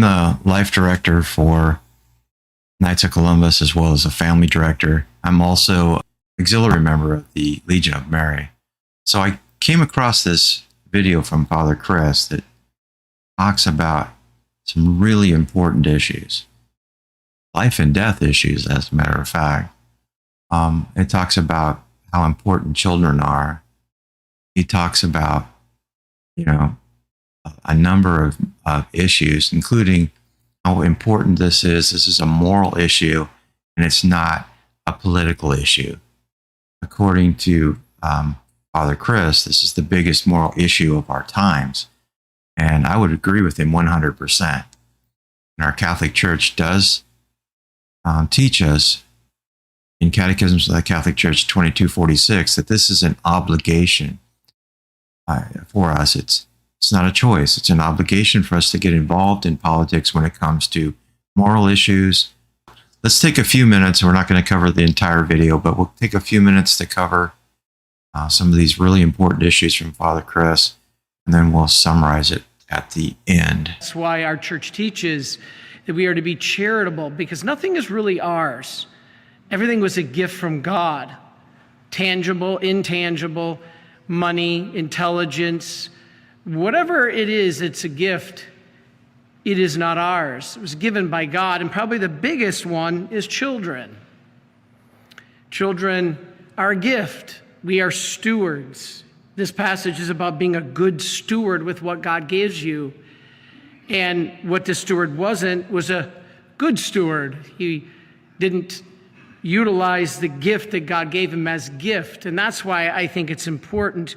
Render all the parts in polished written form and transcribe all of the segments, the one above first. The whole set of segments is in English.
the life director for Knights of Columbus as well as a family director. I'm also auxiliary member of the Legion of Mary. So I came across this video from Father Chris that talks about some really important issues, life and death issues, as a matter of fact. It talks about how important children are. He talks about, a number of issues, including how important this is. This is a moral issue, and it's not a political issue. According to Father Chris, this is the biggest moral issue of our times. And I would agree with him 100%. And our Catholic Church does teach us in Catechisms of the Catholic Church 2246 that this is an obligation for us. It's not a choice. It's an obligation for us to get involved in politics when it comes to moral issues. Let's take a few minutes. We're not going to cover the entire video, but we'll take a few minutes to cover some of these really important issues from Father Chris, and then we'll summarize it at the end. That's why our church teaches that we are to be charitable, because nothing is really ours. Everything was a gift from God. Tangible, intangible, money, intelligence, whatever it is, it's a gift. It is not ours. It was given by God, and probably the biggest one is children. Children are a gift. We are stewards. This passage is about being a good steward with what God gives you. And what the steward wasn't was a good steward. He didn't utilize the gift that God gave him as gift. And that's why I think it's important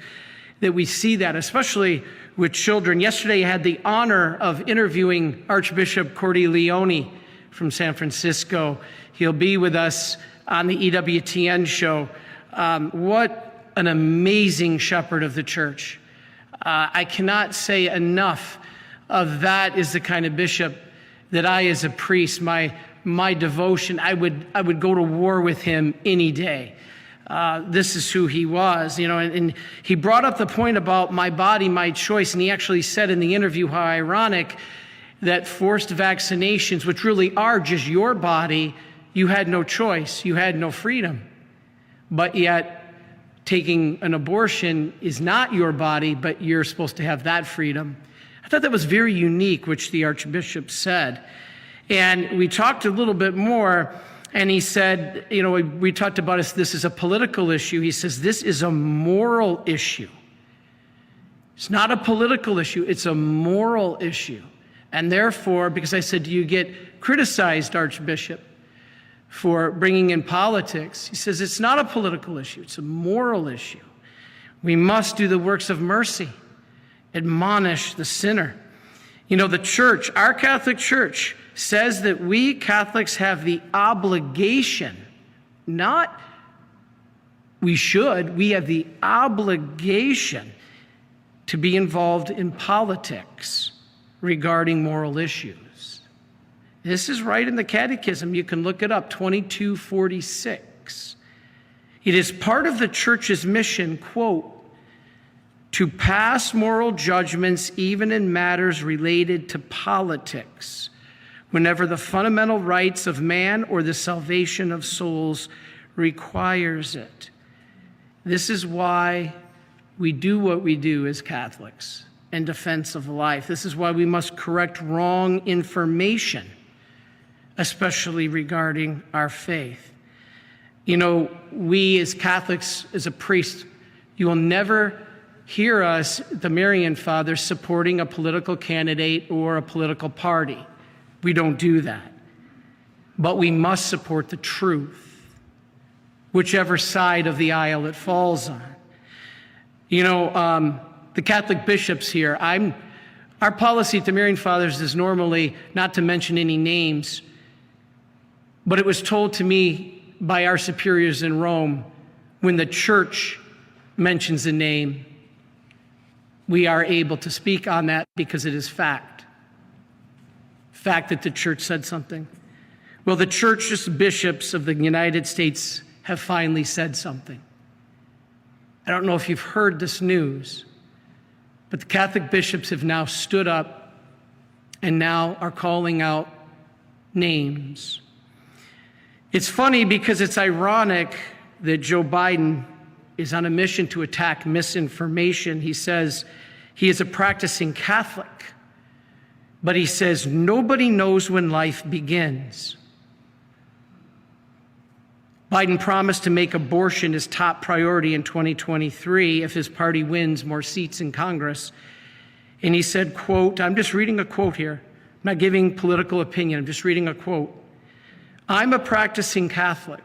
that we see that, especially with children. Yesterday, I had the honor of interviewing Archbishop Cordileone from San Francisco. He'll be with us on the EWTN show. What an amazing shepherd of the church. I cannot say enough of that is the kind of bishop that I, as a priest, my devotion, I would go to war with him any day. This is who he was, and he brought up the point about my body, my choice, and he actually said in the interview how ironic that forced vaccinations, which really are just your body, you had no choice, you had no freedom. But yet, taking an abortion is not your body, but you're supposed to have that freedom. I thought that was very unique, which the Archbishop said. And we talked a little bit more, and he said, we talked about this is a political issue. He says, this is a moral issue. It's not a political issue, it's a moral issue. And therefore, because I said, do you get criticized, Archbishop, for bringing in politics? He says, it's not a political issue, it's a moral issue. We must do the works of mercy, admonish the sinner. The church, our Catholic Church, says that we Catholics have the obligation, not we should, we have the obligation to be involved in politics regarding moral issues. This is right in the Catechism. You can look it up, 2246. It is part of the Church's mission, quote, to pass moral judgments even in matters related to politics, whenever the fundamental rights of man or the salvation of souls requires it. This is why we do what we do as Catholics in defense of life. This is why we must correct wrong information, especially regarding our faith. We as Catholics, as a priest, you will never hear us, the Marian Fathers, supporting a political candidate or a political party. We don't do that. But we must support the truth, whichever side of the aisle it falls on. The Catholic bishops here, our policy at the Marian Fathers is normally not to mention any names, but it was told to me by our superiors in Rome, when the church mentions a name, we are able to speak on that because it is fact. Fact that the church said something. Well, the church's bishops of the United States have finally said something. I don't know if you've heard this news, but the Catholic bishops have now stood up and now are calling out names. It's funny because it's ironic that Joe Biden is on a mission to attack misinformation. He says he is a practicing Catholic, but he says nobody knows when life begins. Biden promised to make abortion his top priority in 2023 if his party wins more seats in Congress. And he said, quote, I'm just reading a quote here. I'm not giving political opinion. I'm just reading a quote. I'm a practicing Catholic.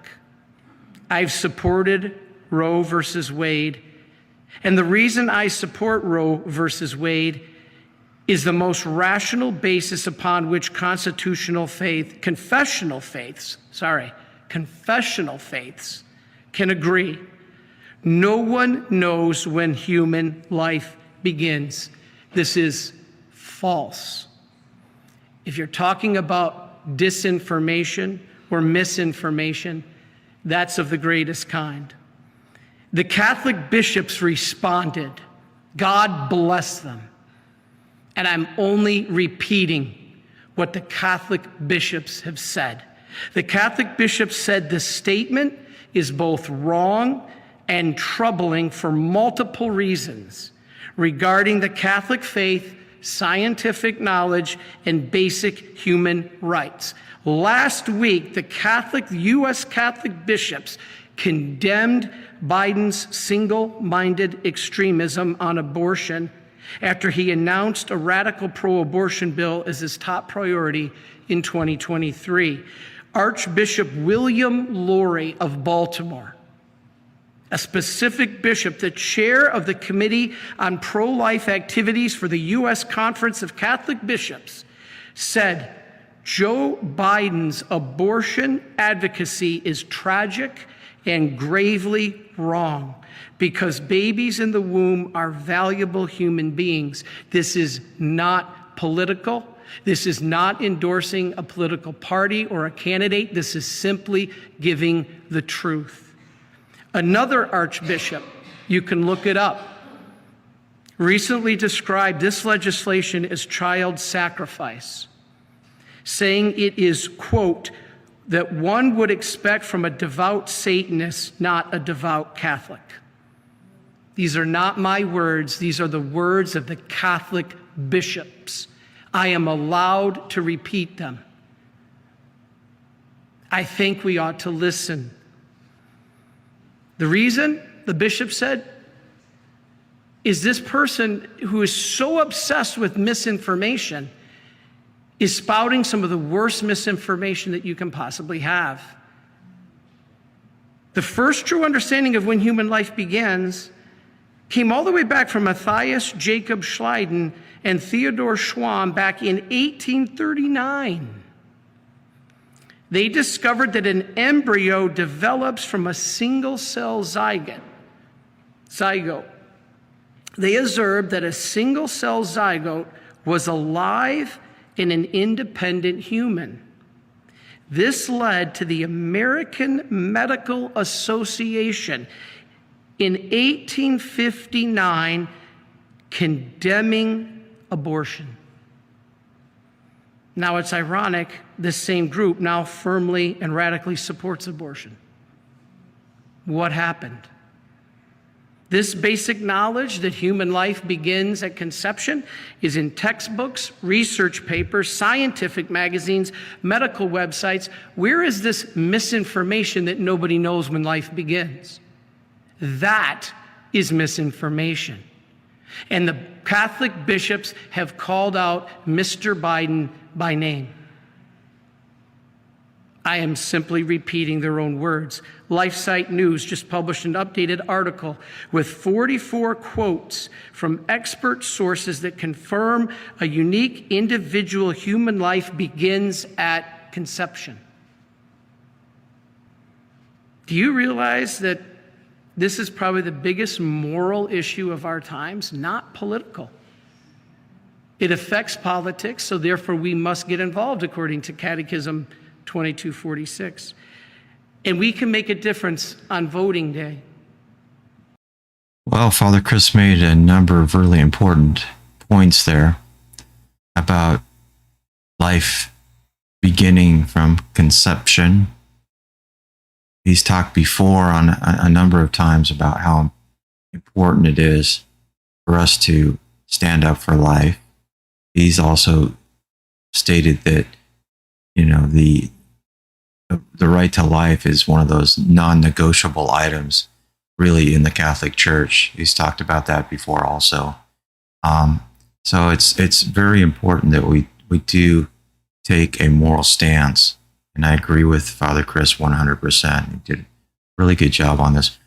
I've supported Roe versus Wade. And the reason I support Roe versus Wade is the most rational basis upon which confessional faiths can agree. No one knows when human life begins. This is false. If you're talking about disinformation or misinformation, that's of the greatest kind. The Catholic bishops responded. God bless them. And I'm only repeating what the Catholic bishops have said. The Catholic bishops said the statement is both wrong and troubling for multiple reasons regarding the Catholic faith, scientific knowledge, and basic human rights. Last week, the U.S. Catholic bishops condemned Biden's single-minded extremism on abortion after he announced a radical pro-abortion bill as his top priority in 2023. Archbishop William Lori of Baltimore, a specific bishop, the chair of the Committee on Pro-Life Activities for the U.S. Conference of Catholic Bishops, said Joe Biden's abortion advocacy is tragic and gravely wrong because babies in the womb are valuable human beings. This is not political. This is not endorsing a political party or a candidate. This is simply giving the truth. Another archbishop, you can look it up, recently described this legislation as child sacrifice, saying it is, quote, that one would expect from a devout Satanist, not a devout Catholic. These are not my words. These are the words of the Catholic bishops. I am allowed to repeat them. I think we ought to listen. The reason, the bishop said, is this person who is so obsessed with misinformation is spouting some of the worst misinformation that you can possibly have. The first true understanding of when human life begins came all the way back from Matthias Jacob Schleiden and Theodor Schwann back in 1839. They discovered that an embryo develops from a single-cell zygote. They observed that a single-cell zygote was alive and an independent human. This led to the American Medical Association in 1859 condemning abortion. Now it's ironic, this same group now firmly and radically supports abortion. What happened? This basic knowledge that human life begins at conception is in textbooks, research papers, scientific magazines, medical websites. Where is this misinformation that nobody knows when life begins? That is misinformation. And the Catholic bishops have called out Mr. Biden by name. I am simply repeating their own words. LifeSite News just published an updated article with 44 quotes from expert sources that confirm a unique individual human life begins at conception. Do you realize that this is probably the biggest moral issue of our times, not political? It affects politics, so therefore we must get involved according to Catechism 2246. And we can make a difference on voting day. Well, Father Chris made a number of really important points there about life beginning from conception. He's talked before on a number of times about how important it is for us to stand up for life. He's also stated that, the right to life is one of those non-negotiable items really in the Catholic Church. He's talked about that before also. So it's very important that we do take a moral stance. And I agree with Father Chris 100%. He did a really good job on this.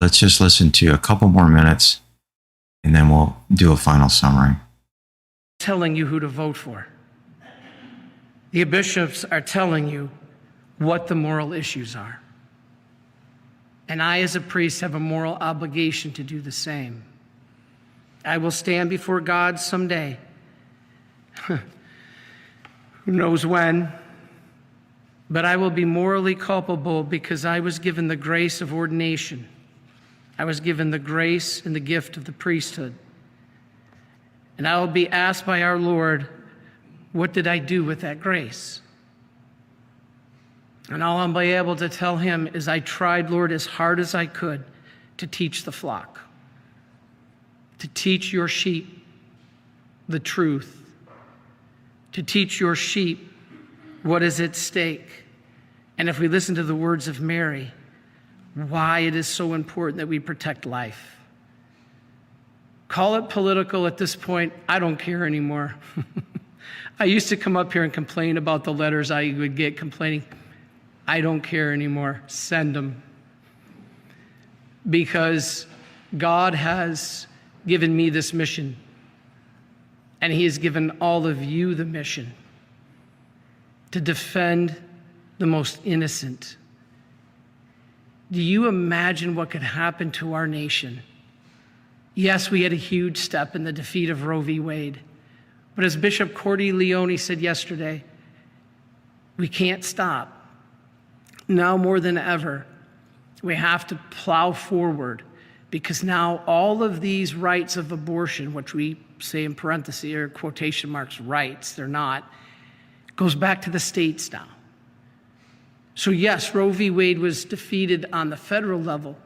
Let's just listen to a couple more minutes and then we'll do a final summary. Telling you who to vote for. The bishops are telling you what the moral issues are. And I, as a priest, have a moral obligation to do the same. I will stand before God someday. Who knows when? But I will be morally culpable because I was given the grace of ordination. I was given the grace and the gift of the priesthood. And I will be asked by our Lord, what did I do with that grace? And all I'll be able to tell him is I tried, Lord, as hard as I could to teach the flock, to teach your sheep the truth, to teach your sheep what is at stake. And if we listen to the words of Mary, why it is so important that we protect life. Call it political at this point, I don't care anymore. I used to come up here and complain about the letters I would get complaining. I don't care anymore. Send them. Because God has given me this mission, and he has given all of you the mission to defend the most innocent. Do you imagine what could happen to our nation? Yes, we had a huge step in the defeat of Roe v. Wade. But as Bishop Cordy Leone said yesterday, we can't stop. Now more than ever, we have to plow forward because now all of these rights of abortion, which we say in parentheses or quotation marks rights, they're not, goes back to the states now. So yes, Roe v. Wade was defeated on the federal level,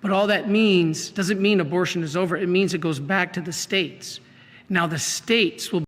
but all that means doesn't mean abortion is over. It means it goes back to the states. Now the states will